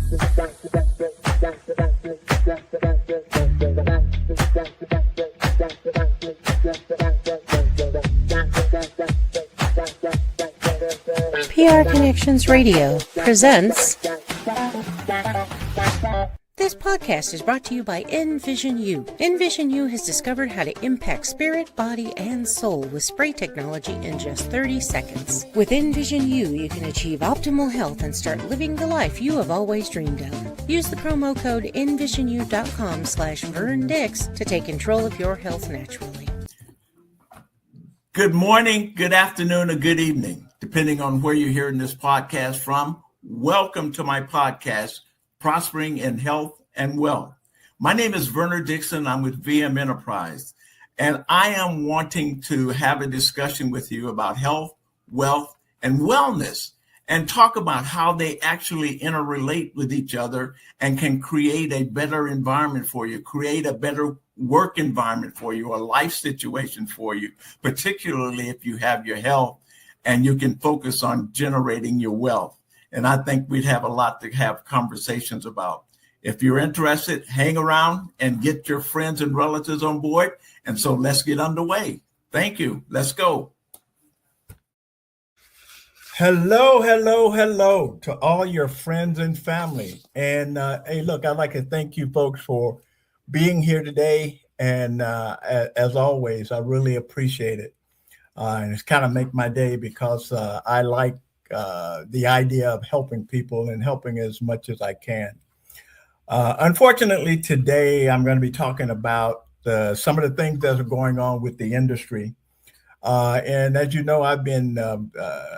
PR Connections Radio presents. This podcast is brought to you by Envision U. Envision U has discovered how to impact spirit, body, and soul with spray technology in just 30 seconds. With Envision U, you can achieve optimal health and start living the life you have always dreamed of. Use the promo code envisionu.com/VernDix to take control of your health naturally. Good morning, good afternoon, or good evening, depending on where you're hearing this podcast from. Welcome to my podcast, Prospering in Health and Wealth. My name is Werner Dixon. I'm with VM Enterprise, and I am wanting to have a discussion with you about health, wealth, and wellness, and talk about how they actually interrelate with each other and can create a better environment for you, create a better work environment for you, a life situation for you, particularly if you have your health and you can focus on generating your wealth. And I think we'd have a lot to have conversations about. If you're interested, hang around and get your friends and relatives on board. And so let's get underway. Thank you. Let's go. Hello to all your friends and family. And hey, look, I'd like to thank you folks for being here today. And as always, I really appreciate it. And it's kind of make my day because I like the idea of helping people and helping as much as I can. Unfortunately, today I'm going to be talking about some of the things that are going on with the industry. And as you know, I've been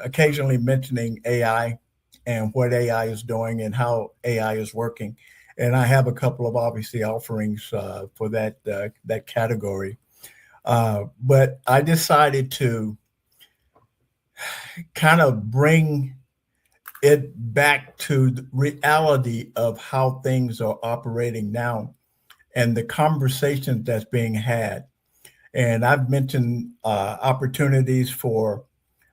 occasionally mentioning AI and what AI is doing and how AI is working. And I have a couple of obviously offerings for that category. But I decided to kind of bring it back to the reality of how things are operating now and the conversations that's being had. And I've mentioned opportunities for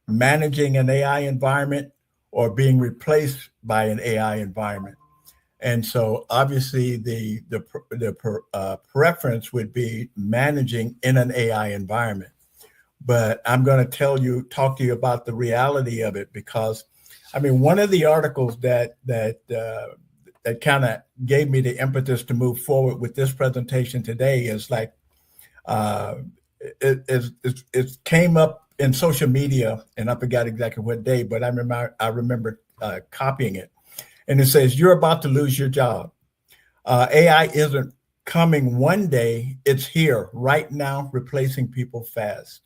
managing an AI environment or being replaced by an AI environment. And so obviously the preference would be managing in an AI environment. But I'm going to talk to you about the reality of it, because I mean, one of the articles that kind of gave me the impetus to move forward with this presentation today is like it came up in social media, and I forgot exactly what day, but I remember copying it. And it says, you're about to lose your job. AI isn't coming one day. It's here right now, replacing people fast.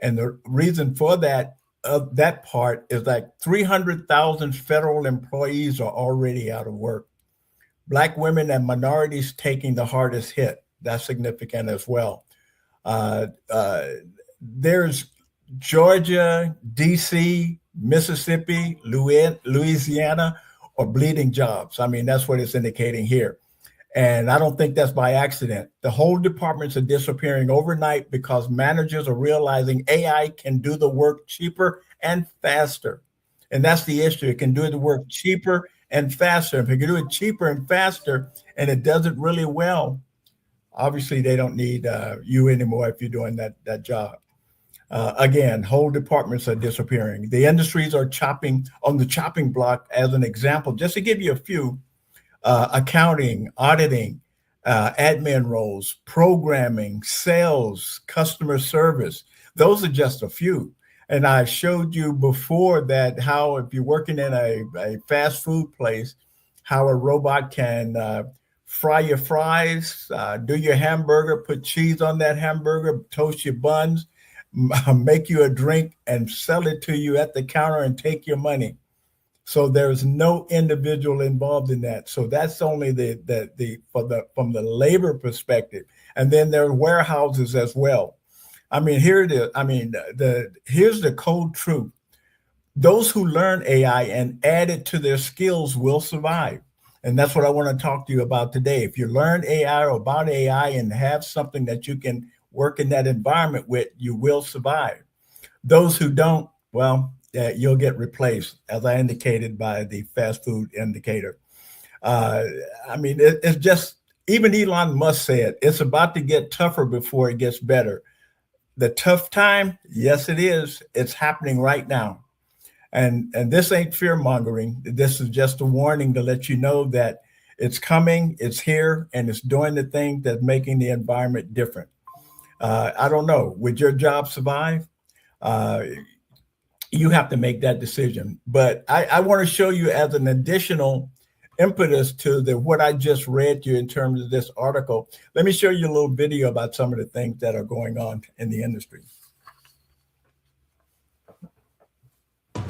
And the reason for that part is like 300,000 federal employees are already out of work. Black women and minorities taking the hardest hit. That's significant as well. There's Georgia, DC, Mississippi, Louisiana are bleeding jobs. I mean, that's what it's indicating here. And I don't think that's by accident. The whole departments are disappearing overnight because managers are realizing AI can do the work cheaper and faster. And that's the issue. It can do the work cheaper and faster. If it can do it cheaper and faster and it does it really well, obviously they don't need you anymore if you're doing that job. Again, whole departments are disappearing. The industries are chopping on the chopping block. As an example, just to give you a few, accounting, auditing, admin roles, programming, sales, customer service. Those are just a few. And I showed you before that how if you're working in a fast food place, how a robot can fry your fries, do your hamburger, put cheese on that hamburger, toast your buns, make you a drink and sell it to you at the counter and take your money. So there's no individual involved in that. So that's only from the labor perspective. And then there are warehouses as well. I mean, here it is. I mean, here's the cold truth. Those who learn AI and add it to their skills will survive. And that's what I want to talk to you about today. If you learn AI or about AI and have something that you can work in that environment with, you will survive. Those who don't, well, you'll get replaced, as I indicated by the fast food indicator. Uh, I mean, it's just, even Elon Musk said it's about to get tougher before it gets better. The tough time, yes, it is. It's happening right now. And this ain't fear mongering. This is just a warning to let you know that it's coming, it's here, and it's doing the thing that's making the environment different. I don't know. Would your job survive? Uh, you have to make that decision. But I want to show you as an additional impetus to the what I just read to you in terms of this article. Let me show you a little video about some of the things that are going on in the industry.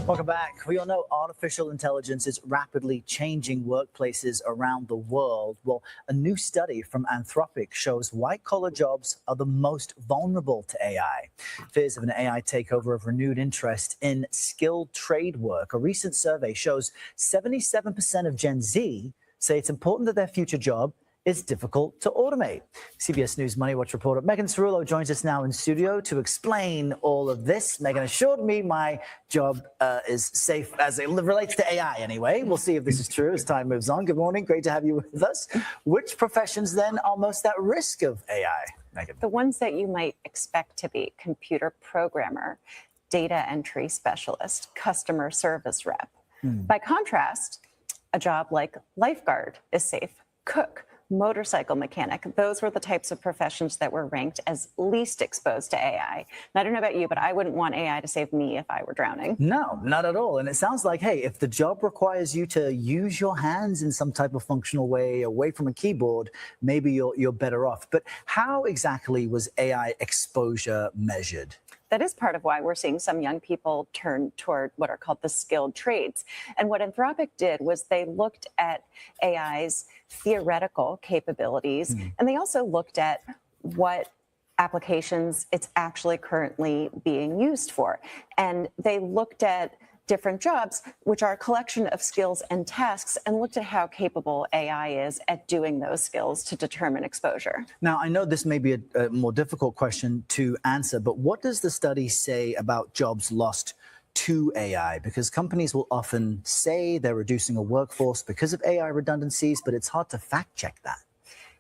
Welcome back. We all know artificial intelligence is rapidly changing workplaces around the world. Well, a new study from Anthropic shows white-collar jobs are the most vulnerable to AI. Fears of an AI takeover have renewed interest in skilled trade work. A recent survey shows 77% of Gen Z say it's important that their future job is difficult to automate. CBS News Money Watch reporter Megan Cerullo joins us now in studio to explain all of this. Megan assured me my job is safe as it relates to AI anyway. We'll see if this is true as time moves on. Good morning. Great to have you with us. Which professions then are most at risk of AI, Megan? The ones that you might expect to be: computer programmer, data entry specialist, customer service rep. By contrast, a job like lifeguard is safe. Cook, motorcycle mechanic, those were the types of professions that were ranked as least exposed to AI. And I don't know about you, but I wouldn't want AI to save me if I were drowning. No, not at all. And it sounds like, hey, if the job requires you to use your hands in some type of functional way away from a keyboard, maybe you're better off. But how exactly was AI exposure measured? That is part of why we're seeing some young people turn toward what are called the skilled trades. And what Anthropic did was they looked at AI's theoretical capabilities, and they also looked at what applications it's actually currently being used for. And they looked at different jobs, which are a collection of skills and tasks, and looked at how capable AI is at doing those skills to determine exposure. Now, I know this may be a more difficult question to answer, but what does the study say about jobs lost to AI? Because companies will often say they're reducing a workforce because of AI redundancies, but it's hard to fact check that.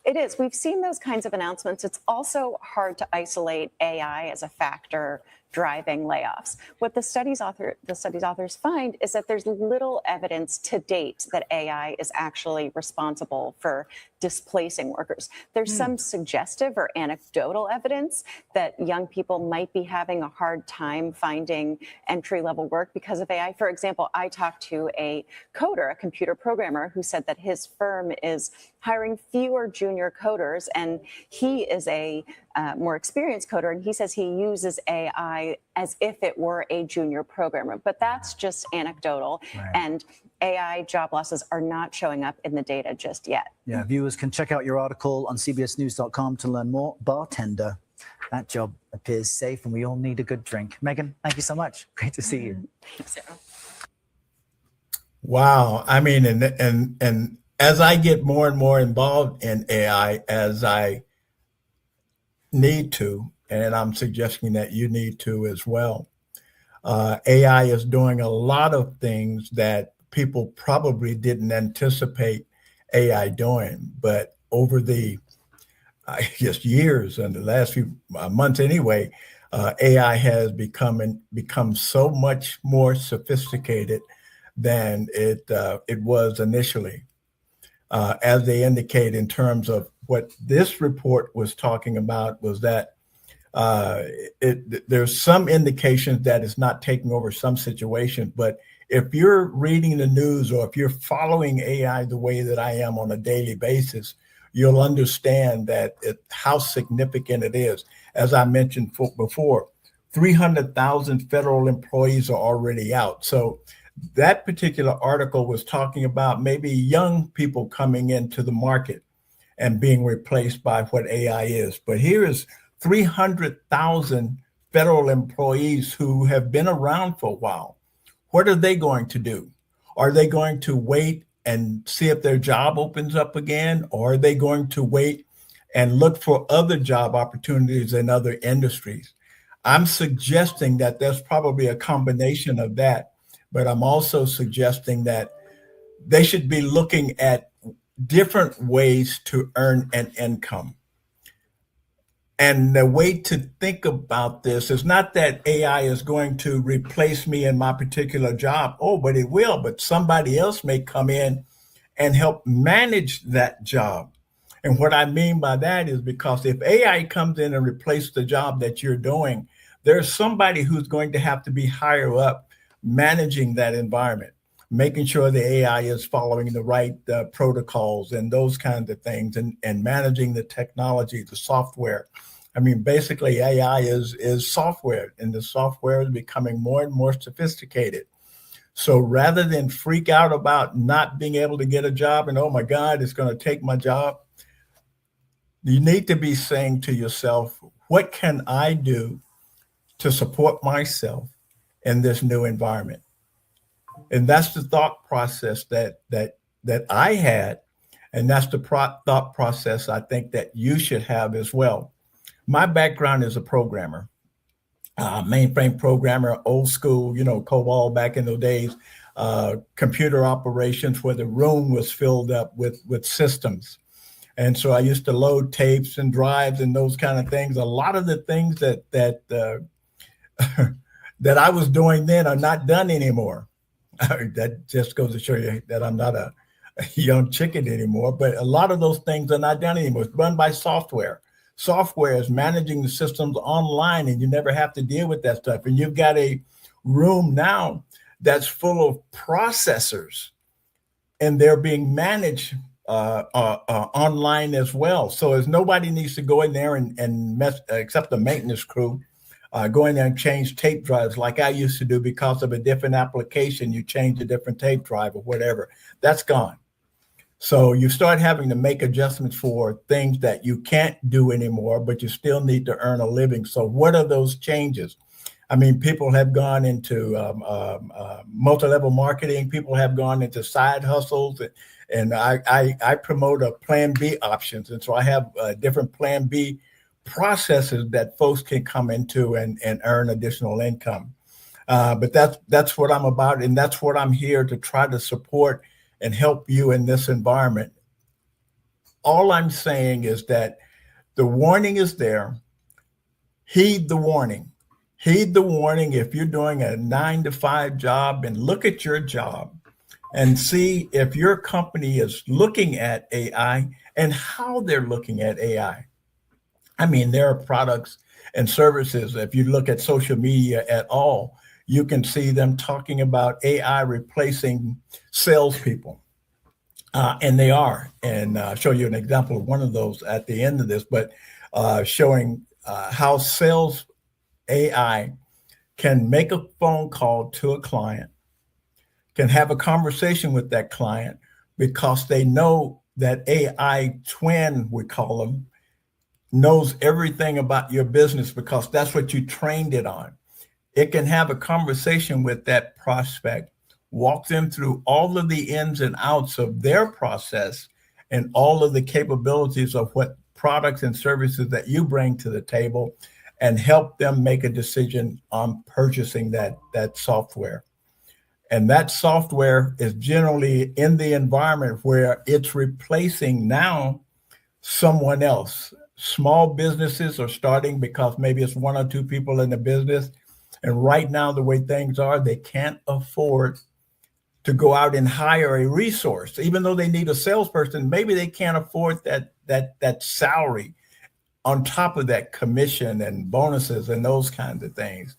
It is. We've seen those kinds of announcements. It's also hard to isolate AI as a factor driving layoffs. What the study's authors find is that there's little evidence to date that AI is actually responsible for displacing workers. There's some suggestive or anecdotal evidence that young people might be having a hard time finding entry-level work because of AI. For example, I talked to a coder, a computer programmer, who said that his firm is hiring fewer junior coders, and he is a more experienced coder, and he says he uses AI as if it were a junior programmer. But that's just anecdotal, and AI job losses are not showing up in the data just yet. Yeah, viewers can check out your article on cbsnews.com to learn more. Bartender, that job appears safe, and we all need a good drink. Megan, thank you so much. Great to see you. Wow. I mean, and as I get more and more involved in AI, as I need to, and I'm suggesting that you need to as well, AI is doing a lot of things that people probably didn't anticipate AI doing. But over the, I guess, years and the last few months anyway, AI has become so much more sophisticated than it was initially. As they indicate in terms of what this report was talking about was that there's some indications that it's not taking over some situations, but if you're reading the news or if you're following AI the way that I am on a daily basis, you'll understand that how significant it is. As I mentioned before, 300,000 federal employees are already out. So that particular article was talking about maybe young people coming into the market and being replaced by what AI is. But here is 300,000 federal employees who have been around for a while. What are they going to do? Are they going to wait and see if their job opens up again? Or are they going to wait and look for other job opportunities in other industries? I'm suggesting that there's probably a combination of that, but I'm also suggesting that they should be looking at different ways to earn an income. And the way to think about this is not that AI is going to replace me in my particular job. Oh, but it will. But somebody else may come in and help manage that job. And what I mean by that is because if AI comes in and replaces the job that you're doing, there's somebody who's going to have to be higher up managing that environment, making sure the AI is following the right protocols and those kinds of things, and managing the technology, the software. I mean, basically, AI is software, and the software is becoming more and more sophisticated. So rather than freak out about not being able to get a job and, oh my God, it's going to take my job, you need to be saying to yourself, what can I do to support myself in this new environment? And that's the thought process that I had, and that's the thought process I think that you should have as well. My background is a programmer, mainframe programmer, old school, COBOL back in those days, computer operations where the room was filled up with systems. And so I used to load tapes and drives and those kind of things. A lot of the things that that I was doing then are not done anymore. That just goes to show you that I'm not a young chicken anymore. But a lot of those things are not done anymore. It's run by software. Software is managing the systems online, and you never have to deal with that stuff. And you've got a room now that's full of processors, and they're being managed online as well. So as nobody needs to go in there and mess, except the maintenance crew, go in there and change tape drives like I used to do because of a different application. You change a different tape drive or whatever. That's gone. So you start having to make adjustments for things that you can't do anymore, but you still need to earn a living. So what are those changes? I mean, people have gone into multi-level marketing. People have gone into side hustles, and I promote a Plan B options. And so I have different Plan B processes that folks can come into and earn additional income. But that's what I'm about, and that's what I'm here to try to support and help you in this environment. All I'm saying is that the warning is there. Heed the warning. Heed the warning if you're doing a 9-to-5 job, and look at your job and see if your company is looking at AI and how they're looking at AI. I mean, there are products and services. If you look at social media at all, you can see them talking about AI replacing salespeople. And they are. And I'll show you an example of one of those at the end of this, but showing how sales AI can make a phone call to a client, can have a conversation with that client, because they know that AI twin, we call them, knows everything about your business because that's what you trained it on. It can have a conversation with that prospect, walk them through all of the ins and outs of their process and all of the capabilities of what products and services that you bring to the table, and help them make a decision on purchasing that software. And that software is generally in the environment where it's replacing now someone else. Small businesses are starting because maybe it's one or two people in the business. And right now, the way things are, they can't afford to go out and hire a resource. Even though they need a salesperson, maybe they can't afford that salary on top of that commission and bonuses and those kinds of things.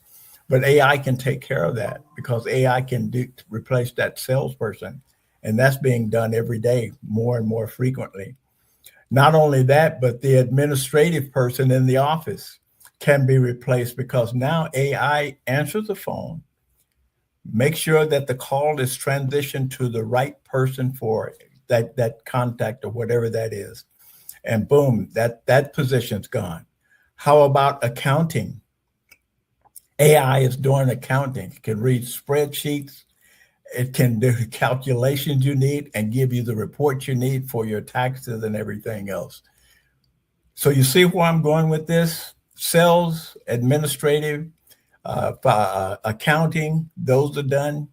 But AI can take care of that because AI can replace that salesperson. And that's being done every day, more and more frequently. Not only that, but the administrative person in the office can be replaced because now AI answers the phone, make sure that the call is transitioned to the right person for that contact or whatever that is. And boom, that position's gone. How about accounting? AI is doing accounting. It can read spreadsheets. It can do the calculations you need and give you the reports you need for your taxes and everything else. So you see where I'm going with this? Sales, administrative, accounting, those are done.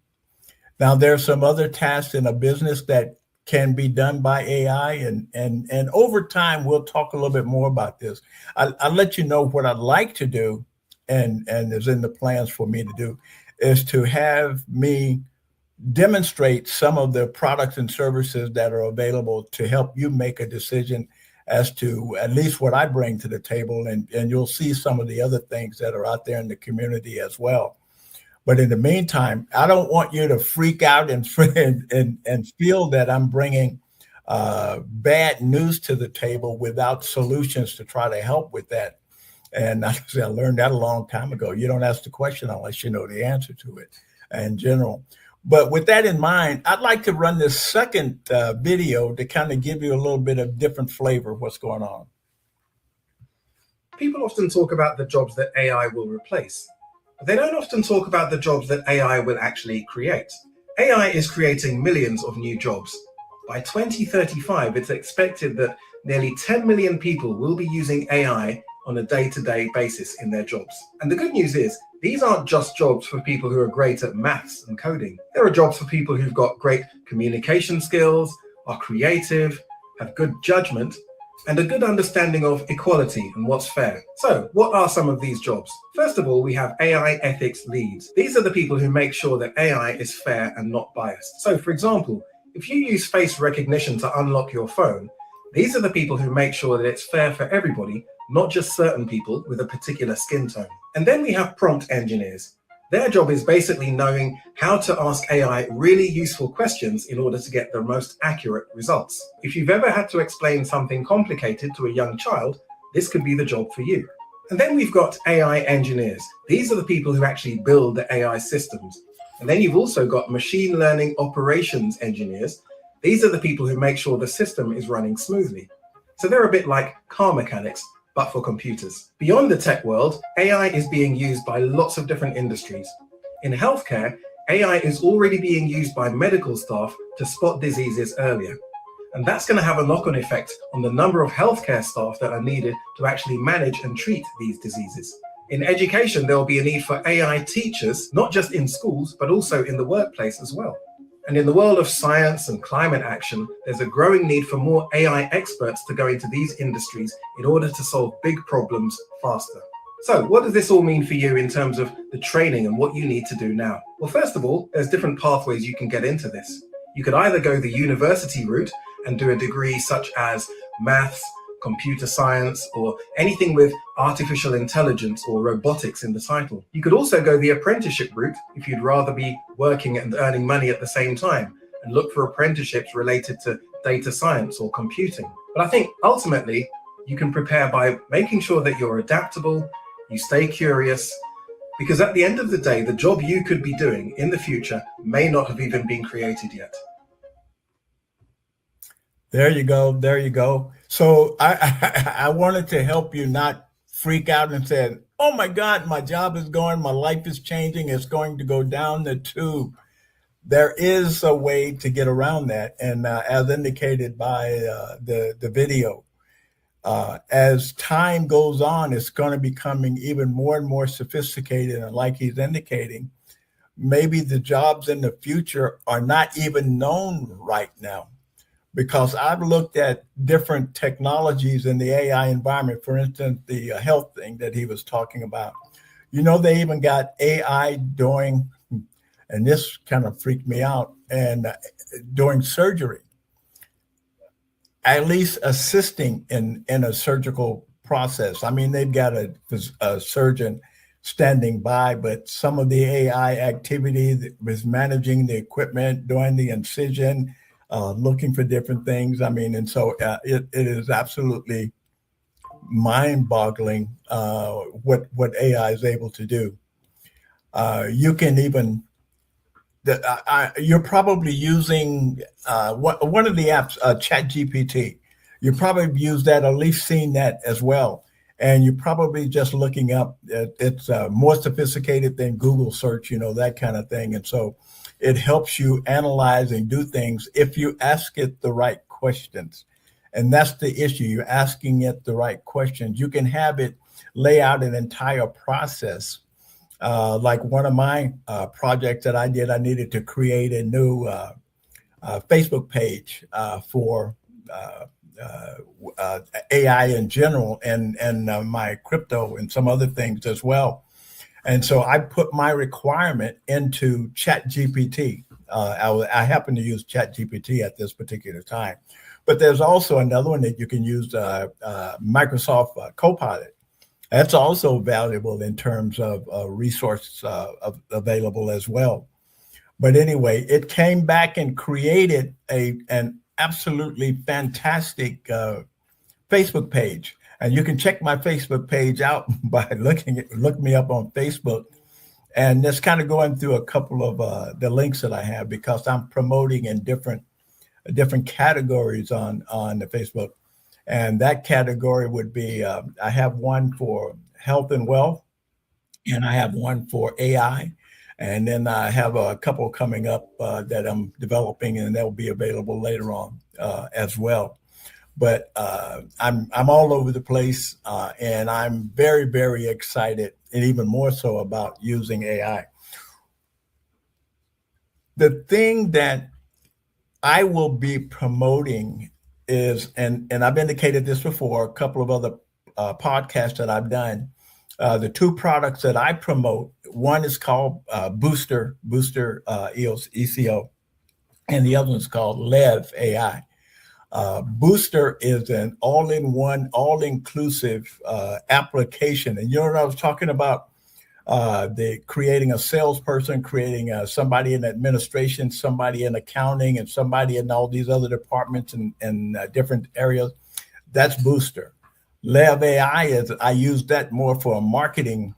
Now, there are some other tasks in a business that can be done by AI, and over time we'll talk a little bit more about this. I'll let you know what I'd like to do, and is in the plans for me to do, is to have me demonstrate some of the products and services that are available to help you make a decision as to at least what I bring to the table, and you'll see some of the other things that are out there in the community as well. But in the meantime, I don't want you to freak out and feel that I'm bringing bad news to the table without solutions to try to help with that. And I learned that a long time ago. You don't ask the question unless you know the answer to it in general. But with that in mind, I'd like to run this second video to kind of give you a little bit of different flavor of what's going on. People often talk about the jobs that AI will replace, but they don't often talk about the jobs that AI will actually create. AI is creating millions of new jobs. By 2035, it's expected that nearly 10 million people will be using AI on a day-to-day basis in their jobs. And the good news is, these aren't just jobs for people who are great at maths and coding. There are jobs for people who've got great communication skills, are creative, have good judgment, and a good understanding of equality and what's fair. So, what are some of these jobs? First of all, we have AI ethics leads. These are the people who make sure that AI is fair and not biased. So, for example, if you use face recognition to unlock your phone, these are the people who make sure that it's fair for everybody, not just certain people with a particular skin tone. And then we have prompt engineers. Their job is basically knowing how to ask AI really useful questions in order to get the most accurate results. If you've ever had to explain something complicated to a young child, this could be the job for you. And then we've got AI engineers. These are the people who actually build the AI systems. And then you've also got machine learning operations engineers. These are the people who make sure the system is running smoothly. So they're a bit like car mechanics, but for computers. Beyond the tech world, AI is being used by lots of different industries. In healthcare, AI is already being used by medical staff to spot diseases earlier. And that's going to have a knock-on effect on the number of healthcare staff that are needed to actually manage and treat these diseases. In education, there will be a need for AI teachers, not just in schools, but also in the workplace as well. And in the world of science and climate action, there's a growing need for more AI experts to go into these industries in order to solve big problems faster. So what does this all mean for you in terms of the training and what you need to do now? Well, first of all, there's different pathways you can get into this. You could either go the university route and do a degree such as maths, computer science, or anything with artificial intelligence or robotics in the title. You could also go the apprenticeship route if you'd rather be working and earning money at the same time, and look for apprenticeships related to data science or computing. But I think ultimately you can prepare by making sure that you're adaptable, you stay curious, because at the end of the day, the job you could be doing in the future may not have even been created yet. There you go. There you go. So I wanted to help you not freak out and say, oh my God, my job is going, my life is changing, it's going to go down the tube. There is a way to get around that. And as indicated by the video, as time goes on, it's going to be becoming even more and more sophisticated. And like he's indicating, maybe the jobs in the future are not even known right now. Because I've looked at different technologies in the AI environment, for instance, the health thing that he was talking about. You know, they even got AI doing, and this kind of freaked me out, and doing surgery, at least assisting in a surgical process. I mean, they've got a surgeon standing by, but some of the AI activity that was managing the equipment, doing the incision, looking for different things. I mean, and so it is absolutely mind-boggling what AI is able to do. You can even, you're probably using one of the apps, ChatGPT. You probably used that, at least seen that as well. And you're probably just looking up, it's more sophisticated than Google search, you know, that kind of thing. And so it helps you analyze and do things if you ask it the right questions. And that's the issue. You're asking it the right questions. You can have it lay out an entire process. Like one of my projects that I did, I needed to create a new Facebook page for AI in general, and my crypto and some other things as well. And so I put my requirement into ChatGPT. I happen to use ChatGPT at this particular time, but there's also another one that you can use, Microsoft Copilot. That's also valuable in terms of resources available as well. But anyway, it came back and created an absolutely fantastic Facebook page. And you can check my Facebook page out by look me up on Facebook. And just kind of going through a couple of the links that I have, because I'm promoting in different categories on the Facebook. And that category would be, I have one for health and wealth, and I have one for AI. And then I have a couple coming up that I'm developing, and they'll be available later on as well. But I'm all over the place, and I'm very, very excited, and even more so about using AI. The thing that I will be promoting is, and I've indicated this before, a couple of other podcasts that I've done. The two products that I promote, one is called Booster ECO, and the other one is called Lev AI. Booster is an all-in-one, all-inclusive application. And you know what I was talking about? Creating a salesperson, creating somebody in administration, somebody in accounting, and somebody in all these other departments and different areas. That's Booster. Lev AI I use that more for a marketing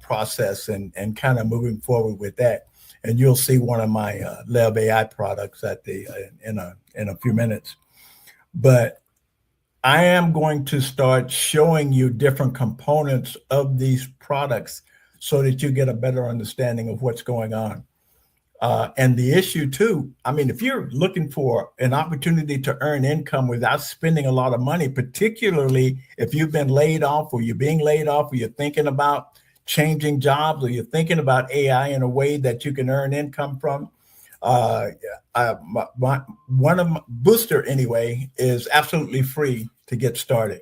process and kind of moving forward with that. And you'll see one of my Lev AI products in a few minutes. But I am going to start showing you different components of these products so that you get a better understanding of what's going on. And the issue too, I mean, if you're looking for an opportunity to earn income without spending a lot of money, particularly if you've been laid off, or you're being laid off, or you're thinking about changing jobs, or you're thinking about AI in a way that you can earn income from, Booster anyway is absolutely free to get started.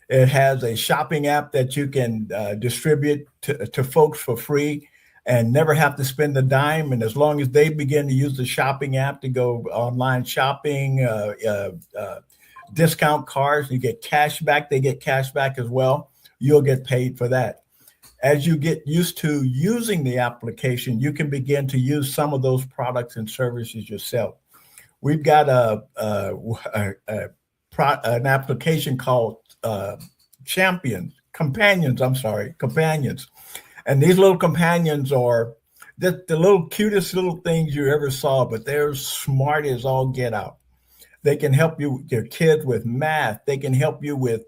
It has a shopping app that you can distribute to folks for free and never have to spend a dime. And as long as they begin to use the shopping app to go online shopping, discount cards, you get cash back. They get cash back as well. You'll get paid for that. As you get used to using the application, you can begin to use some of those products and services yourself. We've got an application called Companions. And these little companions are the little cutest little things you ever saw, but they're smart as all get out. They can help you, your kids, with math. They can help you with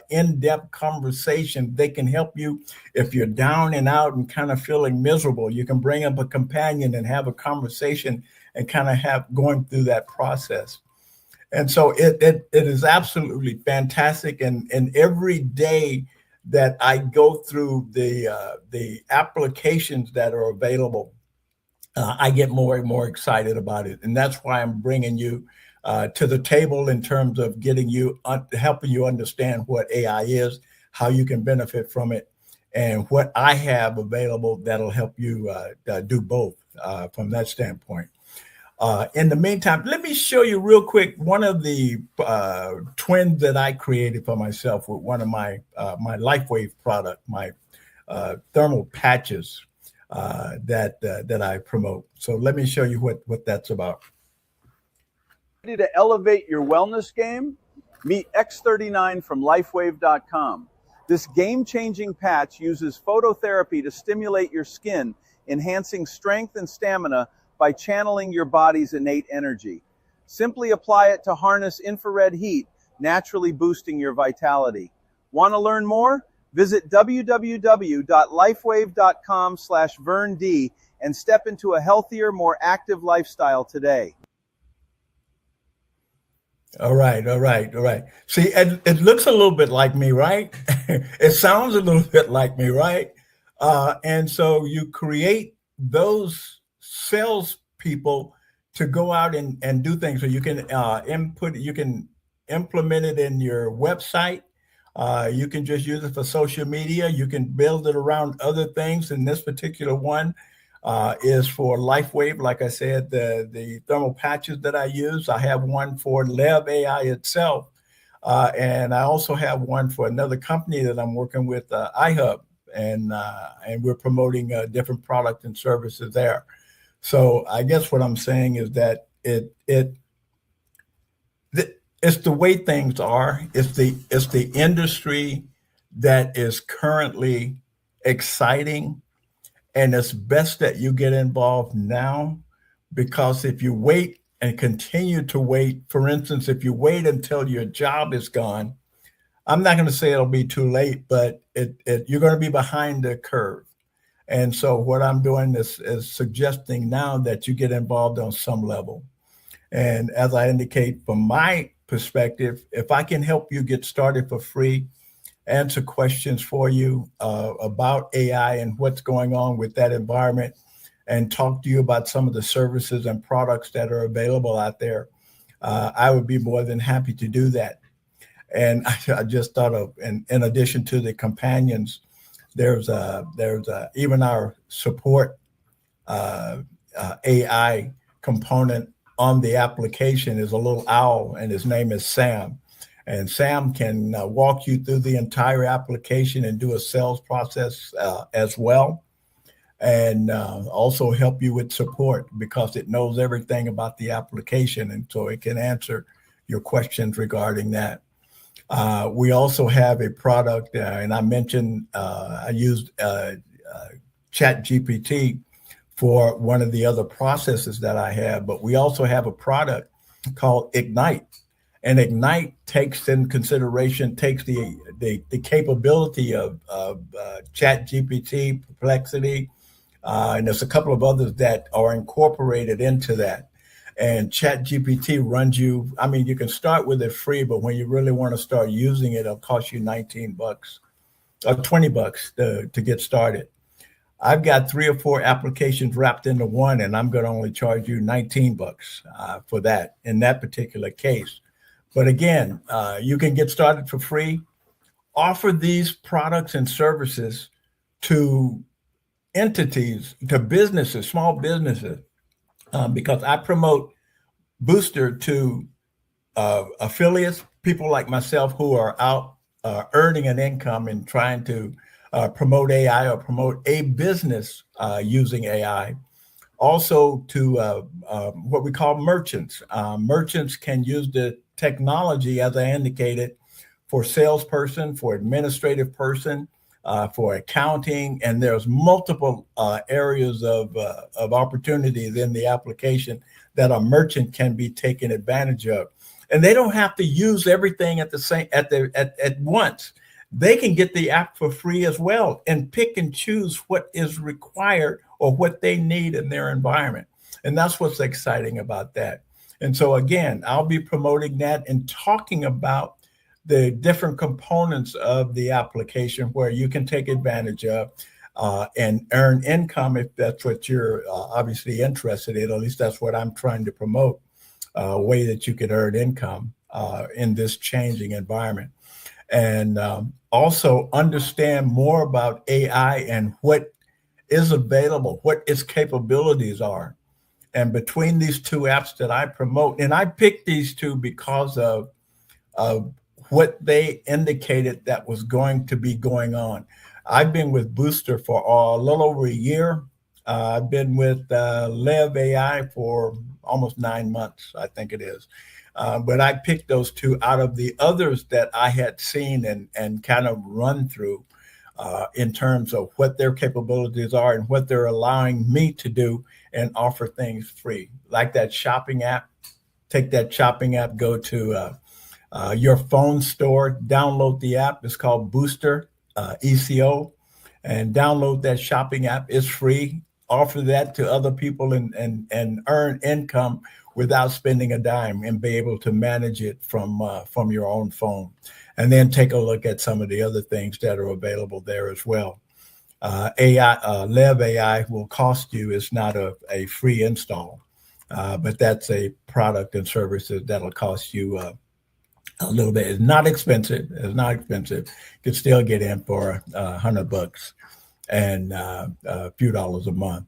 in-depth conversation. They can help you if you're down and out and kind of feeling miserable. You can bring up a companion and have a conversation and kind of have going through that process. And so it is absolutely fantastic. And every day that I go through the applications that are available, I get more and more excited about it. And that's why I'm bringing you to the table in terms of getting you, helping you understand what AI is, how you can benefit from it, and what I have available that'll help you do both from that standpoint. In the meantime, let me show you real quick one of the twins that I created for myself with one of my my LifeWave product, my thermal patches that I promote. So let me show you what that's about. Ready to elevate your wellness game? Meet X39 from lifewave.com. This game-changing patch uses phototherapy to stimulate your skin, enhancing strength and stamina by channeling your body's innate energy. Simply apply it to harness infrared heat, naturally boosting your vitality. Want to learn more? Visit www.lifewave.com/VernD and step into a healthier, more active lifestyle today. All right. See, it looks a little bit like me, right? It sounds a little bit like me, right? And so you create those salespeople to go out and do things. So you can you can implement it in your website. You can just use it for social media. You can build it around other things. And this particular one is for LifeWave. Like I said, the thermal patches that I use, I have one for Lev AI itself. And I also have one for another company that I'm working with, iHub, and we're promoting different products and services there. So I guess what I'm saying is that it's the way things are. It's the industry that is currently exciting, and it's best that you get involved now, because if you wait and continue to wait, for instance, if you wait until your job is gone, I'm not going to say it'll be too late, but you're going to be behind the curve. And so what I'm doing is suggesting now that you get involved on some level. And as I indicate, from my perspective, if I can help you get started for free, answer questions for you about AI and what's going on with that environment, and talk to you about some of the services and products that are available out there, I would be more than happy to do that. And I just thought of, in addition to the companions, there's even our support AI component on the application is a little owl, and his name is Sam. And Sam can walk you through the entire application and do a sales process as well, and also help you with support, because it knows everything about the application, and so it can answer your questions regarding that. We also have a product, and I mentioned I used Chat GPT for one of the other processes that I have, but we also have a product called Ignite. And Ignite takes in consideration, takes the capability of Chat GPT, Perplexity, and there's a couple of others that are incorporated into that. And Chat GPT runs you, I mean, you can start with it free, but when you really want to start using it, it'll cost you $19 or $20 to get started. I've got 3 or 4 applications wrapped into one, and I'm going to only charge you $19 for that in that particular case. But again, you can get started for free. Offer these products and services to entities, to businesses, small businesses, because I promote Booster to affiliates, people like myself who are out earning an income and trying to promote AI or promote a business using AI. Also to what we call merchants. Merchants can use the technology, as I indicated, for salesperson, for administrative person, for accounting, and there's multiple areas of opportunities in the application that a merchant can be taken advantage of. And they don't have to use everything at once. They can get the app for free as well and pick and choose what is required or what they need in their environment. And that's what's exciting about that. And so again, I'll be promoting that and talking about the different components of the application where you can take advantage of and earn income if that's what you're obviously interested in. At least that's what I'm trying to promote, a way that you can earn income in this changing environment. And also understand more about AI and what is available, what its capabilities are. And between these 2 apps that I promote, and I picked these 2 because of what they indicated that was going to be going on. I've been with Booster for a little over a year. I've been with Lev AI for almost 9 months, I think it is. But I picked those 2 out of the others that I had seen and kind of run through in terms of what their capabilities are and what they're allowing me to do and offer things free. Like that shopping app, take that shopping app, go to your phone store, download the app. It's called Booster, ECO, and download that shopping app. It's free. Offer that to other people and earn income without spending a dime, and be able to manage it from your own phone. And then take a look at some of the other things that are available there as well. Lev AI will cost you. It's not a free install. but that's a product and services that'll cost you a little bit. It's not expensive. It's not expensive. You can still get in for $100 and a few dollars a month.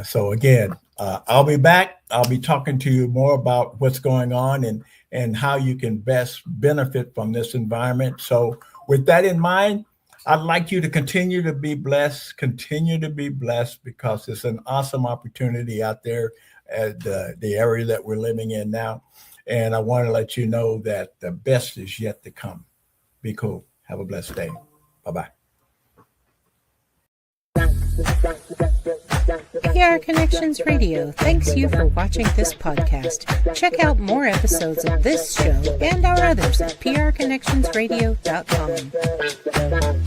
So again, I'll be back. I'll be talking to you more about what's going on and how you can best benefit from this environment. So with that in mind, I'd like you to continue to be blessed, because it's an awesome opportunity out there at the area that we're living in now. And I want to let you know that the best is yet to come. Be cool. Have a blessed day. Bye-bye. PR Connections Radio thanks you for watching this podcast. Check out more episodes of this show and our others at prconnectionsradio.com.